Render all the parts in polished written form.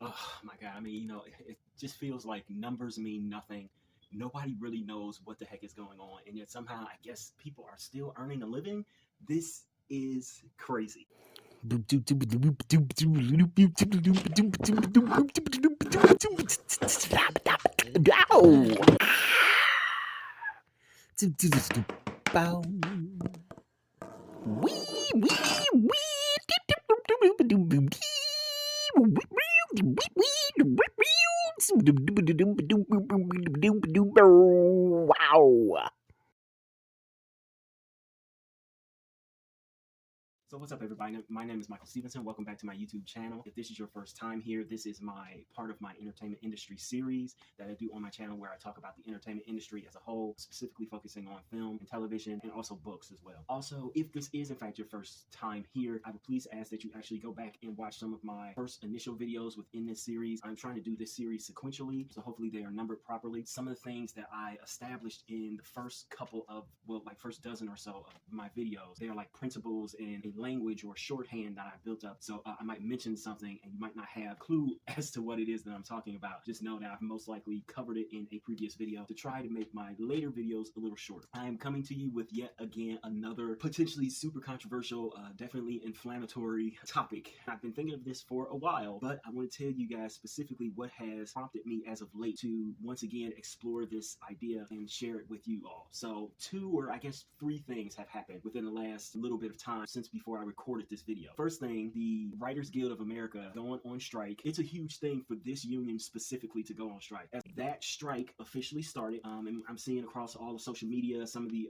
Oh my God. I mean, it just feels like numbers mean nothing. Nobody really knows what the heck is going on. And yet somehow, I guess people are still earning a living. This is crazy. Wow. So what's up, everybody? My name is MichaelStephenson. Welcome back to my YouTube channel. If this is your first time here, this is my part of my entertainment industry series that I do on my channel, where I talk about the entertainment industry as a whole, specifically focusing on film and television and also books as well. Also, if this is in fact your first time here, I would please ask that you actually go back and watch some of my first initial videos within this series. I'm trying to do this series sequentially, so hopefully they are numbered properly. Some of the things that I established in the first couple of, first dozen or so of my videos, they are like principles in a language or shorthand that I built up. So I might mention something and you might not have a clue as to what it is that I'm talking about. Just know that I've most likely covered it in a previous video to try to make my later videos a little shorter. I am coming to you with yet again another potentially super controversial, definitely inflammatory topic. I've been thinking of this for a while, but I want to tell you guys specifically what has prompted me as of late to once again explore this idea and share it with you all. So two, or I guess three things have happened within the last little bit of time since before I recorded this video. First thing, the Writers Guild of America going on strike. It's a huge thing for this union specifically to go on strike. As that strike officially started, and I'm seeing across all of social media, some of the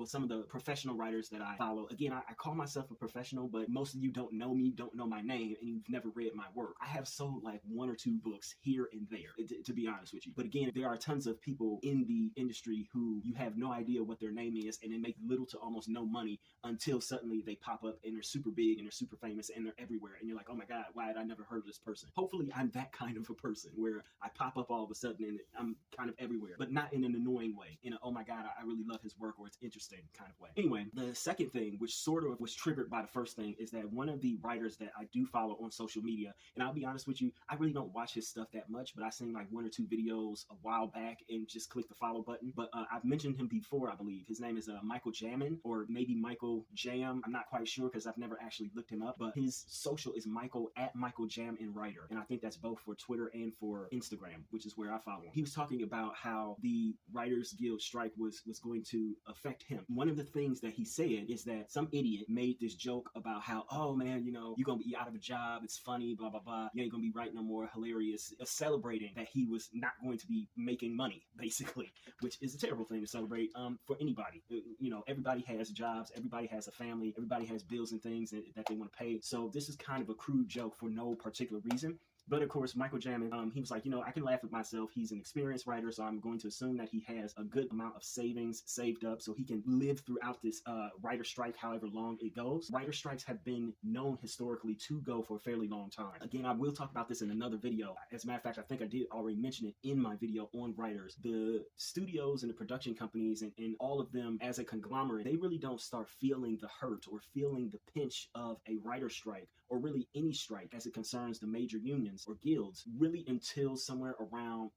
some of the professional writers that I follow. Again, I call myself a professional, but most of you don't know me, don't know my name, and you've never read my work. I have sold like one or two books here and there, to be honest with you. But again, there are tons of people in the industry who you have no idea what their name is, and they make little to almost no money until suddenly they pop up and they're super big and they're super famous and they're everywhere. And you're like, oh my God, why had I never heard of this person? Hopefully I'm that kind of a person where I pop up all of a sudden and I'm kind of everywhere, but not in an annoying way, in a, oh my God, I really love his work, or it's interesting kind of way. Anyway, the second thing, which sort of was triggered by the first thing, is that one of the writers that I do follow on social media, and I'll be honest with you, I really don't watch his stuff that much, but I seen like one or two videos a while back and just clicked the follow button. But I've mentioned him before, I believe. His name is Michael Jammin, or maybe Michael Jam. I'm not quite sure because I've never actually looked him up, but his social is Michael at Michael Jam and Writer. And I think that's both for Twitter and for Instagram, which is where I follow him. He was talking about how the Writers Guild strike was going to affect him. One of the things that he said is that some idiot made this joke about how, oh man, you're going to be out of a job. It's funny, blah, blah, blah. You ain't going to be writing no more, hilarious. Celebrating that he was not going to be making money, basically, which is a terrible thing to celebrate for anybody. Everybody has jobs. Everybody has a family. Everybody has bills and things that they want to pay. So this is kind of a crude joke for no particular reason. But of course, Michael Jammin, he was like, I can laugh at myself. He's an experienced writer, so I'm going to assume that he has a good amount of savings saved up so he can live throughout this writer strike, however long it goes. Writer strikes have been known historically to go for a fairly long time. Again, I will talk about this in another video. As a matter of fact, I think I did already mention it in my video on writers. The studios and the production companies and all of them as a conglomerate, they really don't start feeling the hurt or feeling the pinch of a writer strike, or really any strike as it concerns the major unions or guilds, really until somewhere around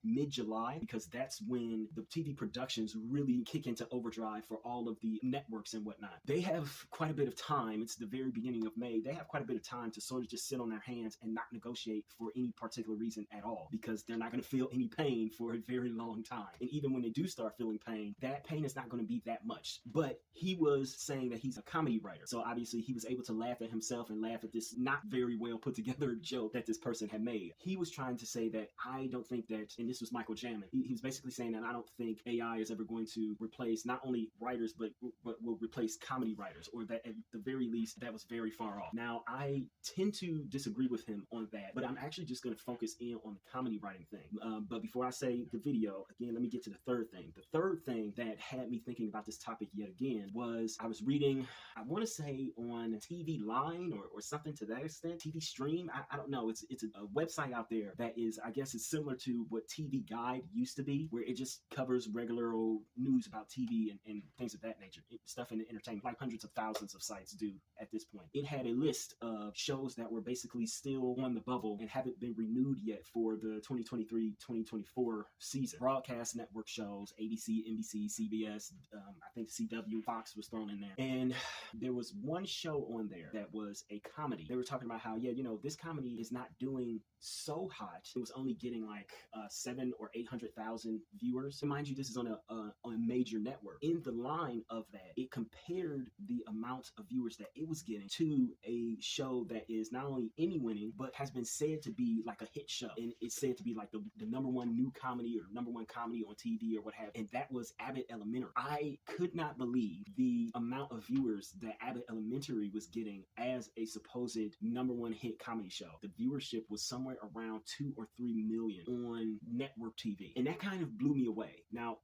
mid-July, because that's when the TV productions really kick into overdrive for all of the networks and whatnot. They have quite a bit of time. It's the very beginning of May. They have quite a bit of time to sort of just sit on their hands and not negotiate for any particular reason at all, because they're not going to feel any pain for a very long time. And even when they do start feeling pain, that pain is not going to be that much. But he was saying that he's a comedy writer, so obviously he was able to laugh at himself and laugh at this not very well put together joke that this person had made. He was trying to say that I don't think that, and this was Michael Jammin, he was basically saying that I don't think AI is ever going to replace not only writers, but will replace comedy writers, or that at the very least, that was very far off. Now, I tend to disagree with him on that, but I'm actually just going to focus in on the comedy writing thing. But before I say the video, again, let me get to the third thing. The third thing that had me thinking about this topic yet again was I was reading, I want to say on TV Line or something to that extent. TV Stream. I don't know. It's a website out there that is, I guess, it's similar to what TV Guide used to be, where it just covers regular old news about TV and things of that nature, stuff in the entertainment, like hundreds of thousands of sites do at this point. It had a list of shows that were basically still on the bubble and haven't been renewed yet for the 2023-2024 season. Broadcast network shows, ABC, NBC, CBS, I think CW, Fox was thrown in there. And there was one show on there that was a comedy. They were talking about how, yeah, this comedy is not doing so hot. It was only getting like 700,000 or 800,000 viewers. And mind you, this is on a major network. In the line of that, it compared the amount of viewers that it was getting to a show that is not only Emmy winning, but has been said to be like a hit show. And it's said to be like the number one new comedy or number one comedy on TV or what have you. And that was Abbott Elementary. I could not believe the amount of viewers that Abbott Elementary was getting as a supposed number one hit comedy show. The viewership was somewhere around 2 or 3 million on network TV. And that kind of blew me away. Now,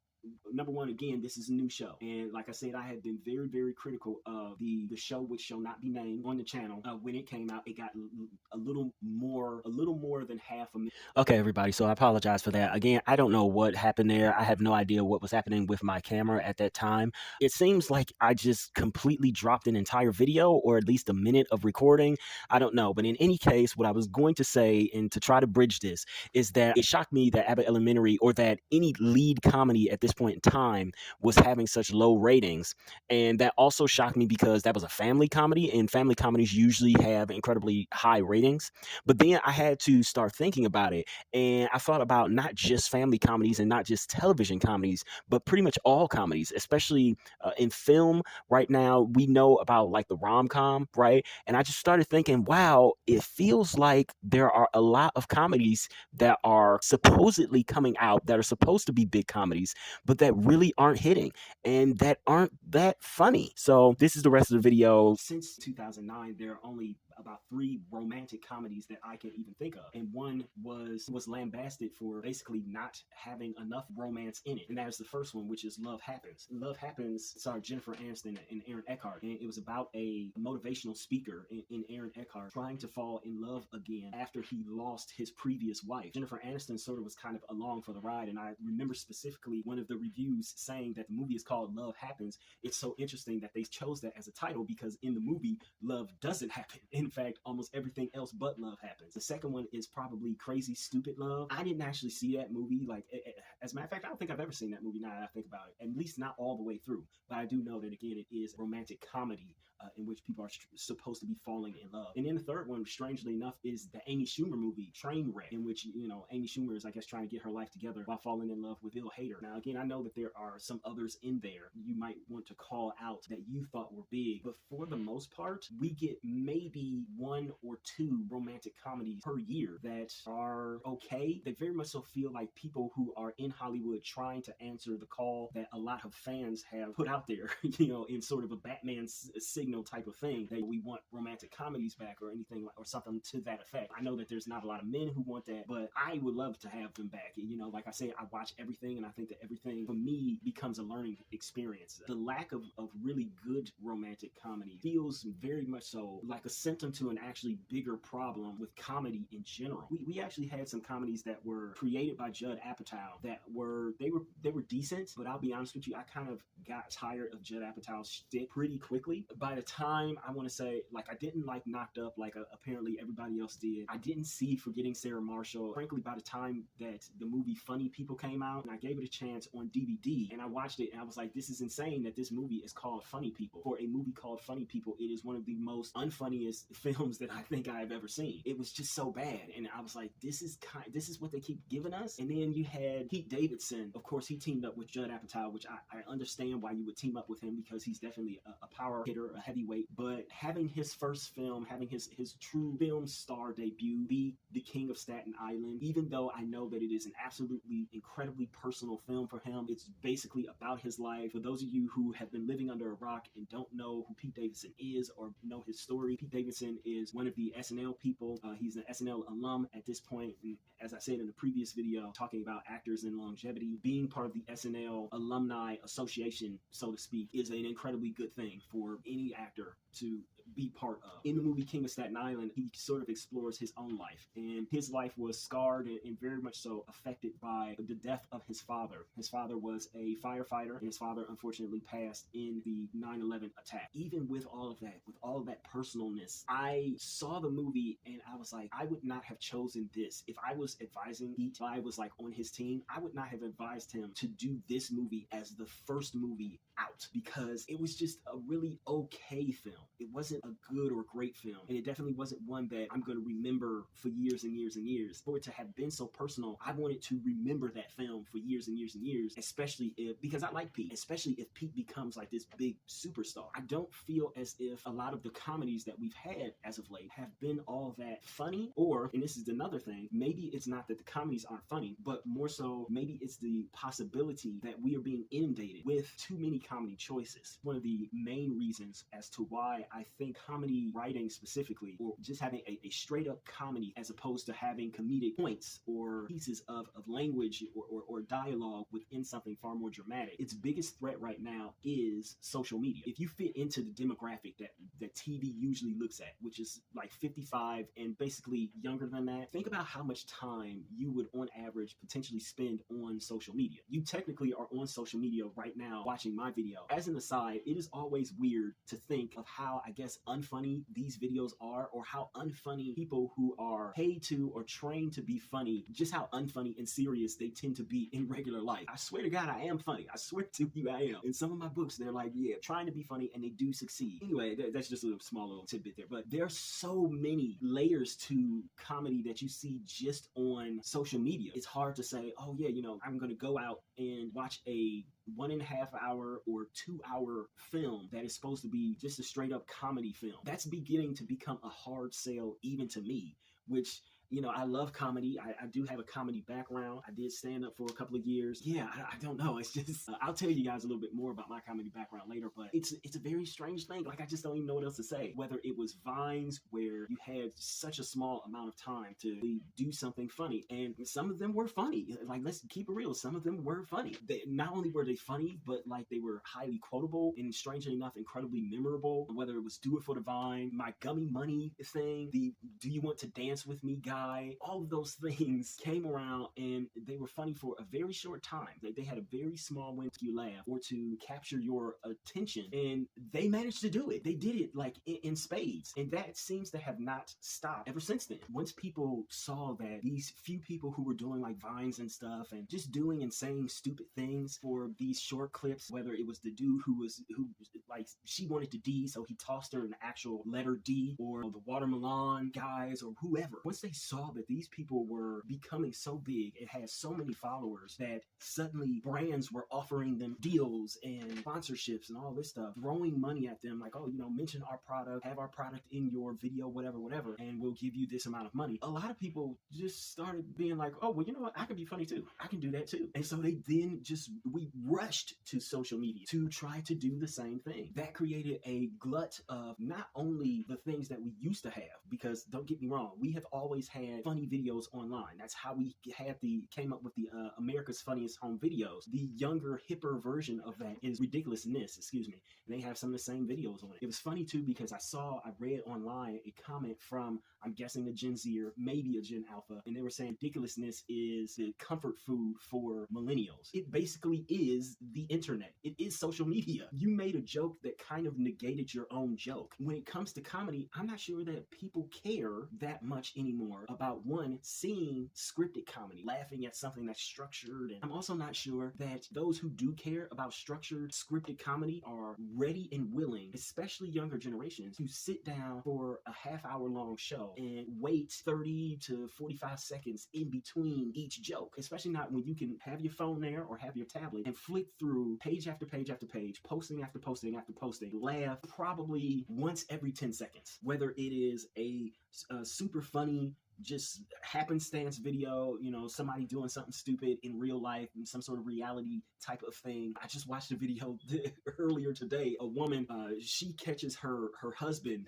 number one, again, this is a new show. And like I said, I had been very, very critical of the show, which shall not be named, on the channel. When it came out, it got a little more than half a million. Okay, everybody. So I apologize for that. Again, I don't know what happened there. I have no idea what was happening with my camera at that time. It seems like I just completely dropped an entire video, or at least a minute of recording. I don't know. But in any case, what I was going to say, and to try to bridge this, is that it shocked me that Abbott Elementary, or that any lead comedy at this point in time, was having such low ratings. And that also shocked me because that was a family comedy, and family comedies usually have incredibly high ratings. But then I had to start thinking about it, and I thought about not just family comedies and not just television comedies, but pretty much all comedies, especially in film. Right now, we know about like the rom-com, right? And I just started thinking, wow, it feels like there are a lot of comedies that are supposedly coming out that are supposed to be big comedies, but that really aren't hitting and that aren't that funny. So this is the rest of the video. Since 2009, there are only about 3 romantic comedies that I can even think of. And one was lambasted for basically not having enough romance in it. And that is the first one, which is Love Happens. Love Happens starred Jennifer Aniston and Aaron Eckhart. And it was about a motivational speaker in Aaron Eckhart trying to fall in love again after he lost his previous wife. Jennifer Aniston sort of was kind of along for the ride. And I remember specifically one of the reviews saying that the movie is called Love Happens. It's so interesting that they chose that as a title because in the movie, love doesn't happen. In fact, almost everything else but love happens. The second one is probably Crazy Stupid Love. I didn't actually see that movie. Like, as a matter of fact, I don't think I've ever seen that movie now that I think about it. At least not all the way through. But I do know that, again, it is a romantic comedy in which people are supposed to be falling in love. And then the third one, strangely enough, is the Amy Schumer movie, Trainwreck, in which, Amy Schumer is, I guess, trying to get her life together while falling in love with Bill Hader. Now, again, I know that there are some others in there you might want to call out that you thought were big, but for the most part, we get maybe 1 or 2 romantic comedies per year that are okay. They very much so feel like people who are in Hollywood trying to answer the call that a lot of fans have put out there, in sort of a Batman signal type of thing, that we want romantic comedies back or anything or something to that effect. I know that there's not a lot of men who want that, but I would love to have them back. Like I say, I watch everything, and I think that everything for me becomes a learning experience. The lack of really good romantic comedy feels very much so like a symptom to an actually bigger problem with comedy in general. We actually had some comedies that were created by Judd Apatow that were decent, but I'll be honest with you, I kind of got tired of Judd Apatow's shtick pretty quickly. By the time, I want to say, like, I didn't like Knocked Up like apparently everybody else did. I didn't see Forgetting Sarah Marshall. Frankly, by the time that the movie Funny People came out, and I gave it a chance on DVD, and I watched it, and I was like, this is insane that this movie is called Funny People. For a movie called Funny People, it is one of the most unfunniest films that I think I've ever seen. It was just so bad, and I was like, this is what they keep giving us. And then you had Pete Davidson. Of course, he teamed up with Judd Apatow, which I understand why you would team up with him, because he's definitely a power hitter, a heavyweight. But having his first film, having his true film star debut be The King of Staten Island, even though I know that it is an absolutely incredibly personal film for him, it's basically about his life. For those of you who have been living under a rock and don't know who Pete Davidson is or know his story, Pete Davidson is one of the SNL people. He's an SNL alum at this point. And as I said in the previous video, talking about actors and longevity, being part of the SNL Alumni Association, so to speak, is an incredibly good thing for any actor to be part of. In the movie King of Staten Island, he sort of explores his own life, and his life was scarred and very much so affected by the death of his father. His father was a firefighter, and his father unfortunately passed in the 9/11 attack. Even with all of that personalness, I saw the movie and I was like, I would not have chosen this. If I was advising Pete, if I was like on his team, I would not have advised him to do this movie as the first movie out, because it was just a really okay film. It wasn't a good or great film, and it definitely wasn't one that I'm going to remember for years and years and years. For it to have been so personal, I wanted to remember that film for years and years and years, especially because I like Pete, especially if Pete becomes like this big superstar. I don't feel as if a lot of the comedies that we've had as of late have been all that funny, or, and this is another thing, maybe it's not that the comedies aren't funny, but more so maybe it's the possibility that we are being inundated with too many comedy choices. One of the main reasons as to why I think comedy writing specifically, or just having a straight up comedy as opposed to having comedic points or pieces of language or dialogue within something far more dramatic, its biggest threat right now is social media. If you fit into the demographic that TV usually looks at, which is like 55 and basically younger than that, think about how much time you would on average potentially spend on social media. You technically are on social media right now watching my video. As an aside, it is always weird to think of how, I guess, unfunny these videos are, or how unfunny people who are paid to or trained to be funny, just how unfunny and serious they tend to be in regular life. I swear to God, I am funny. I swear to you, I am. In some of my books, they're like, yeah, trying to be funny, and they do succeed. Anyway, that's just a small little tidbit there. But there are so many layers to comedy that you see just on social media. It's hard to say, oh yeah, I'm going to go out and watch a 1.5 hour or 2 hour film that is supposed to be just a straight up comedy film. That's beginning to become a hard sell even to me, which, I love comedy. I do have a comedy background. I did stand up for a couple of years. Yeah, I don't know. It's just, I'll tell you guys a little bit more about my comedy background later, but it's a very strange thing. Like, I just don't even know what else to say. Whether it was Vines, where you had such a small amount of time to do something funny, and some of them were funny. Like, let's keep it real. Some of them were funny. Not only were they funny, but like they were highly quotable and, strangely enough, incredibly memorable. Whether it was Do It for the Vine, my Gummy Money thing, the Do You Want to Dance With Me guy, all of those things came around and they were funny for a very short time. They had a very small window to laugh or to capture your attention, and they managed to do it. They did it like in spades, and that seems to have not stopped ever since then. Once people saw that these few people who were doing like Vines and stuff and just doing and saying stupid things for these short clips, whether it was the dude who like, she wanted to D, so he tossed her an actual letter D, or the watermelon guys or whoever, once they saw that these people were becoming so big, it had so many followers, that suddenly brands were offering them deals and sponsorships and all this stuff, throwing money at them like, oh, mention our product, have our product in your video, whatever, and we'll give you this amount of money. A lot of people just started being like, oh, well, you know what? I can be funny too. I can do that too. And so we rushed to social media to try to do the same thing. That created a glut of not only the things that we used to have, because don't get me wrong, we have always had funny videos online. That's how we came up with the America's Funniest Home Videos. The younger, hipper version of that is Ridiculousness, and they have some of the same videos on it. It was funny too, because I read online a comment from, I'm guessing, a Gen Z or maybe a Gen Alpha, and they were saying ridiculousness is the comfort food for millennials. It basically is the internet. It is social media. You made a joke that kind of negated your own joke. When it comes to comedy, I'm not sure that people care that much anymore about, one, seeing scripted comedy, laughing at something that's structured. And I'm also not sure that those who do care about structured, scripted comedy are ready and willing, especially younger generations, to sit down for a half-hour long show and wait 30 to 45 seconds in between each joke, especially not when you can have your phone there or have your tablet and flick through page after page after page, posting after posting after posting, laugh probably once every 10 seconds, whether it is a super funny just happenstance video, somebody doing something stupid in real life, and some sort of reality type of thing. I just watched a video earlier today. A woman, she catches her husband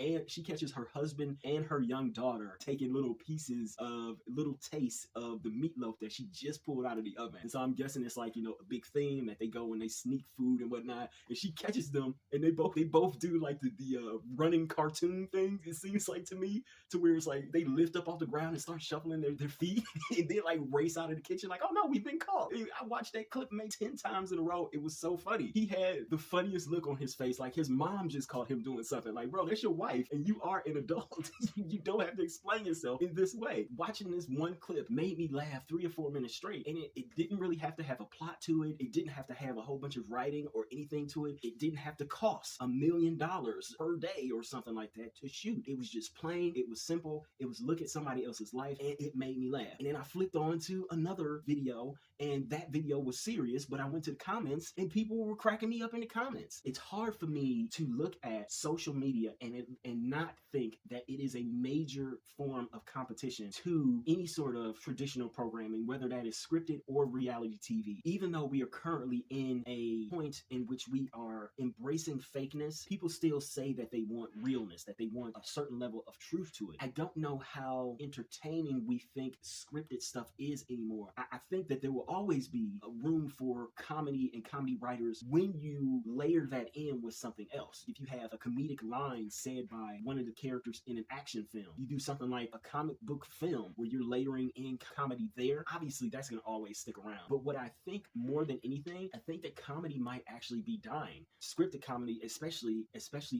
and her young daughter taking little tastes of the meatloaf that she just pulled out of the oven. And so I'm guessing it's like, a big theme that they go and they sneak food and whatnot. And she catches them, and they both do like the running cartoon thing. It seems like to me, to where it's like they lift up off the ground and start shuffling their feet, and they like race out of the kitchen like, oh no, we've been caught. And I watched that clip maybe 10 times in a row. It was so funny. He had the funniest look on his face, like his mom just caught him doing something. Like, bro, that's your wife, and you are an adult. You don't have to explain yourself in this way. Watching this one clip made me laugh 3 or 4 minutes straight, and it didn't really have to have a plot to it. It didn't have to have a whole bunch of writing or anything to it. It didn't have to cost $1 million per day or something like that to shoot. It was just plain. It was simple. It was look at somebody else's life, and it made me laugh. And then I flipped on to another video, and that video was serious, but I went to the comments, and people were cracking me up in the comments. It's hard for me to look at social media and not think that it is a major form of competition to any sort of traditional programming, whether that is scripted or reality TV. Even though we are currently in a point in which we are embracing fakeness, people still say that they want realness, that they want a certain level of truth to it. I don't know how entertaining we think scripted stuff is anymore. I think that there will always be a room for comedy and comedy writers when you layer that in with something else. If you have a comedic line said by one of the characters in an action film, you do something like a comic book film where you're layering in comedy there, obviously that's going to always stick around. But what I think more than anything, I think that comedy might actually be dying. Scripted comedy, especially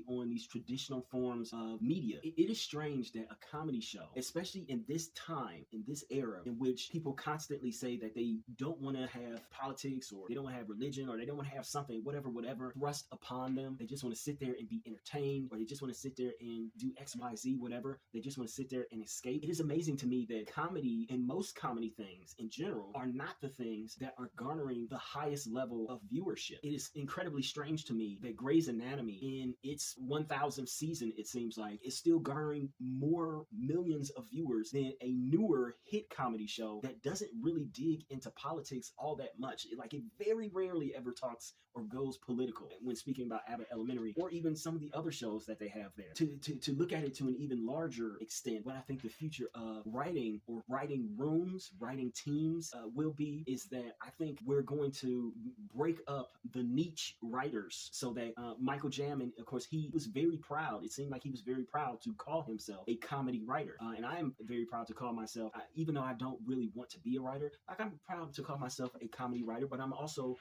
on these traditional forms of media. It is strange that a comedy show, especially in this time, in this era, in which people constantly say that they don't want to have politics, or they don't want to have religion, or they don't want to have something, whatever, thrust upon them. They just want to sit there and be entertained, or they just want to sit there and do XYZ, whatever. They just want to sit there and escape. It is amazing to me that comedy, and most comedy things in general, are not the things that are garnering the highest level of viewership. It is incredibly strange to me that Grey's Anatomy, in its 1000th season, it seems like, is still garnering more millions of viewers than a newer hit comedy show that doesn't really dig into politics all that much. It very rarely ever talks or goes political when speaking about Abbott Elementary, or even some of the other shows that they have there. To look at it to an even larger extent, what I think the future of writing, or writing rooms, writing teams will be, is that I think we're going to break up the niche writers, so that Michael Jamin, of course, he was very proud. It seemed like he was very proud to call himself a comedy writer. And I am very proud to call myself, even though I don't really want to be a writer, I'm proud to call myself a comedy writer, but I'm also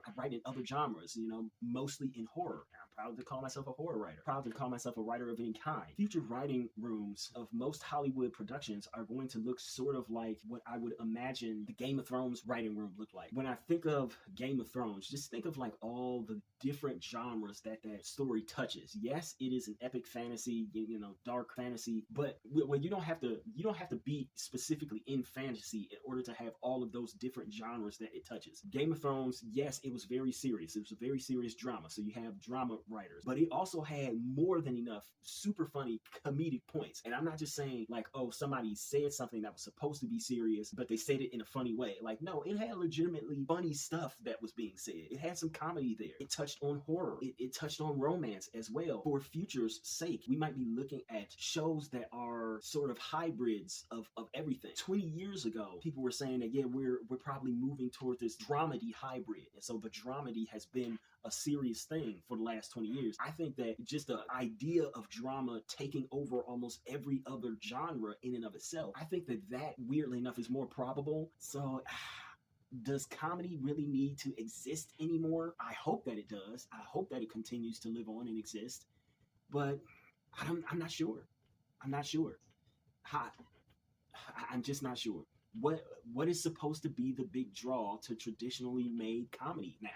I write in other genres, mostly in horror. I'm proud to call myself a horror writer, proud to call myself a writer of any kind. Future writing rooms of most Hollywood productions are going to look sort of like what I would imagine the Game of Thrones writing room looked like. When I think of Game of Thrones, just think of like all the different genres that story touches. Yes, it is an epic fantasy, dark fantasy, but you don't have to be specifically in fantasy in order to have all of those different genres that it touches. Game of Thrones, yes, it was very serious. It was a very serious drama, so you have drama writers, but it also had more than enough super funny comedic points. And I'm not just saying like, oh, somebody said something that was supposed to be serious, but they said it in a funny way. Like, no, it had legitimately funny stuff that was being said. It had some comedy there. It touched on horror. It touched on romance as well. For future's sake, we might be looking at shows that are sort of hybrids of everything. 20 years ago, people were saying that, yeah, we're probably moving towards this dramedy hybrid. And so the dramedy has been a serious thing for the last 20 years. I think that just the idea of drama taking over almost every other genre in and of itself, I think that weirdly enough is more probable. So does comedy really need to exist anymore? I hope that it does. I hope that it continues to live on and exist. But I'm not sure. I'm not sure. I'm just not sure. What is supposed to be the big draw to traditionally made comedy now?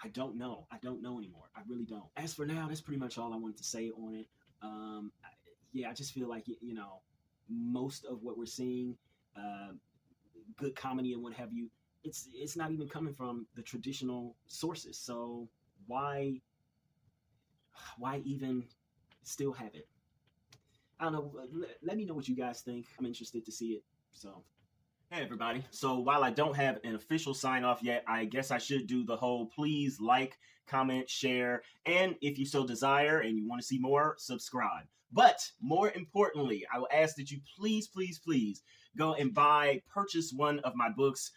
I don't know. I don't know anymore. I really don't. As for now, that's pretty much all I wanted to say on it. I just feel like, most of what we're seeing, good comedy and what have you, it's not even coming from the traditional sources. So why even still have it? I don't know. Let me know what you guys think. I'm interested to see it. So, hey everybody. So while I don't have an official sign off yet, I guess I should do the whole please like, comment, share, and if you so desire and you want to see more, subscribe. But more importantly, I will ask that you please, please, please go and purchase one of my books.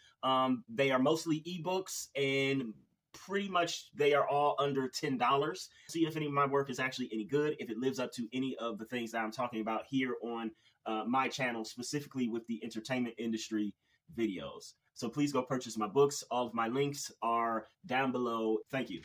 They are mostly ebooks and pretty much they are all under $10. See if any of my work is actually any good, if it lives up to any of the things that I'm talking about here on my channel, specifically with the entertainment industry videos. So please go purchase my books. All of my links are down below. Thank you.